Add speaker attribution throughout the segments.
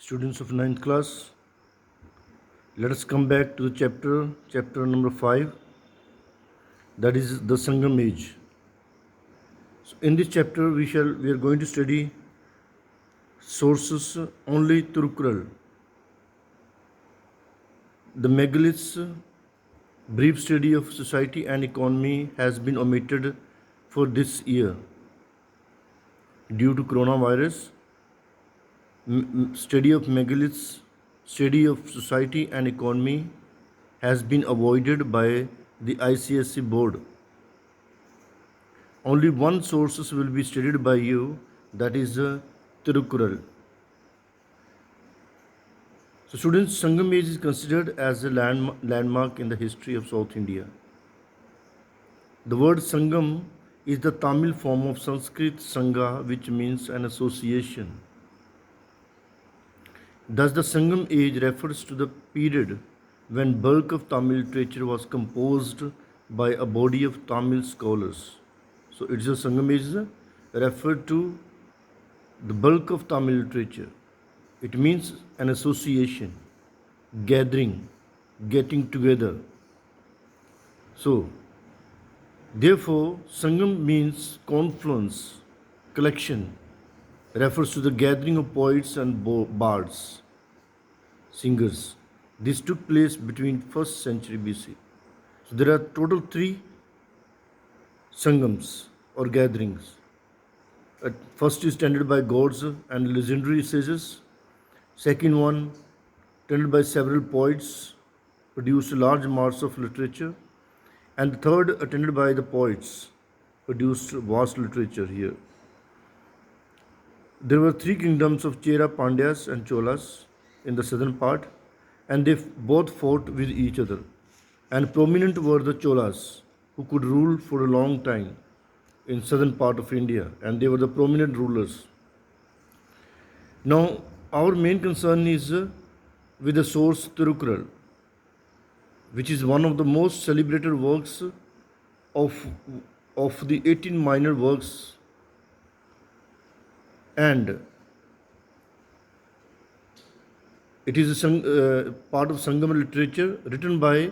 Speaker 1: Students of ninth class, let us come back to the chapter number 5, that is the Sangam age. So in this chapter we are going to study sources only Tirukural. The megaliths brief study of society and economy has been omitted for this year due to coronavirus. Study of megaliths, study of society and economy has been avoided by the ICSE board. Only one sources will be studied by you, that is Tirukural. So students, Sangam age is considered as a landmark in the history of South India. The word Sangam is the Tamil form of Sanskrit Sangha, which means an association. Thus, the Sangam age refers to the period when bulk of Tamil literature was composed by a body of Tamil scholars. So, it's a Sangam age referred to the bulk of Tamil literature. It means an association, gathering, getting together. So, therefore, Sangam means confluence, collection, refers to the gathering of poets and bards, singers. This took place between 1st century BC. So there are total 3 Sangams or gatherings. First is tended by gods and legendary sages. Second one, tended by several poets, produced large mass of literature. And the third, attended by the poets, produced vast literature here. There were 3 kingdoms of Chera, Pandyas and Cholas in the southern part, and they both fought with each other. And prominent were the Cholas, who could rule for a long time in southern part of India, and they were the prominent rulers. Now, our main concern is with the source Tirukural, which is one of the most celebrated works of the 18 minor works, and it is a part of Sangam literature written by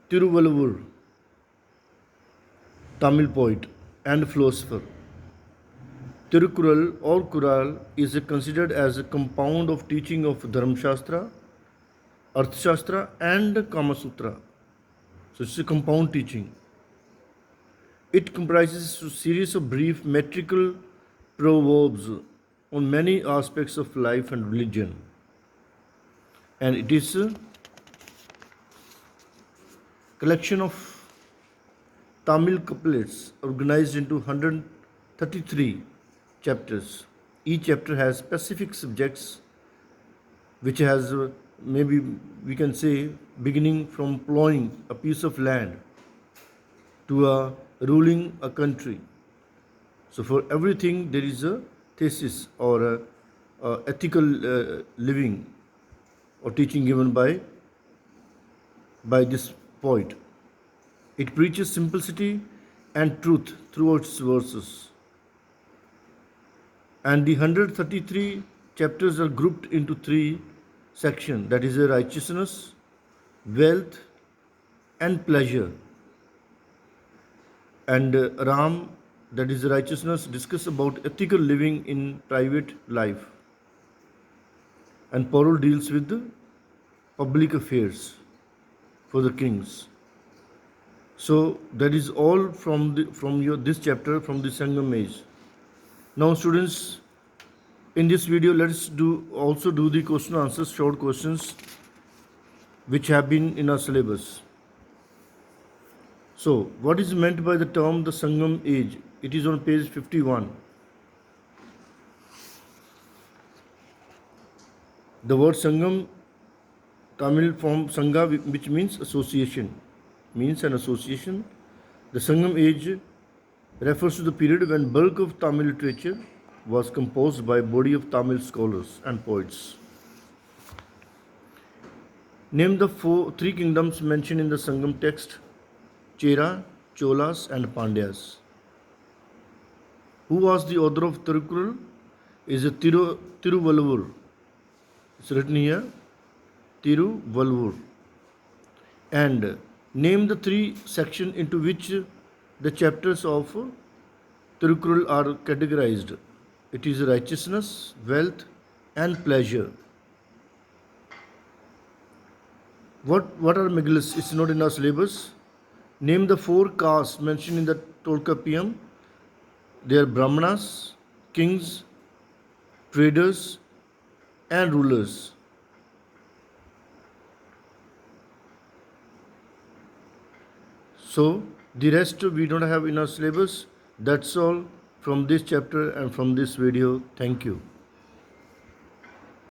Speaker 1: Tiruvalur, Tamil poet and philosopher. Tirukural or Kural is considered as a compound of teaching of Dharmashastra, Arthashastra and Kama Sutra. So it's a compound teaching. It comprises a series of brief metrical proverbs on many aspects of life and religion. And it is a collection of Tamil couplets organized into 133 chapters. Each chapter has specific subjects which has maybe we can say beginning from plowing a piece of land to ruling a country. So for everything there is a thesis or a ethical living or teaching given by this poet. It preaches simplicity and truth throughout its verses. And the 133 chapters are grouped into 3 sections, that is righteousness, wealth and pleasure. And Ram, that is righteousness, discuss about ethical living in private life. And Parul deals with the public affairs for the kings. So that is all from this chapter from the Sangam age. Now students, in this video let us also do the question answers, short questions which have been in our syllabus. So what is meant by the term the Sangam age? It is on page 51. The word Sangam, Tamil form Sangha, which means association, means an association. The Sangam age refers to the period when bulk of Tamil literature was composed by a body of Tamil scholars and poets. Name the 3 kingdoms mentioned in the Sangam text: Chera, Cholas and Pandyas. Who was the author of Tirukural? Is a Tiruvalur. It's written here, Tiruvalur. And name the three sections into which the chapters of Tirukkural are categorized. It is righteousness, wealth, and pleasure. What are Megillus? It's not in our syllabus. Name the four castes mentioned in the Tolkappiyam. They are Brahmanas, kings, traders, and rulers. So the rest we don't have in our syllabus. That's all from this chapter and from this video. Thank you.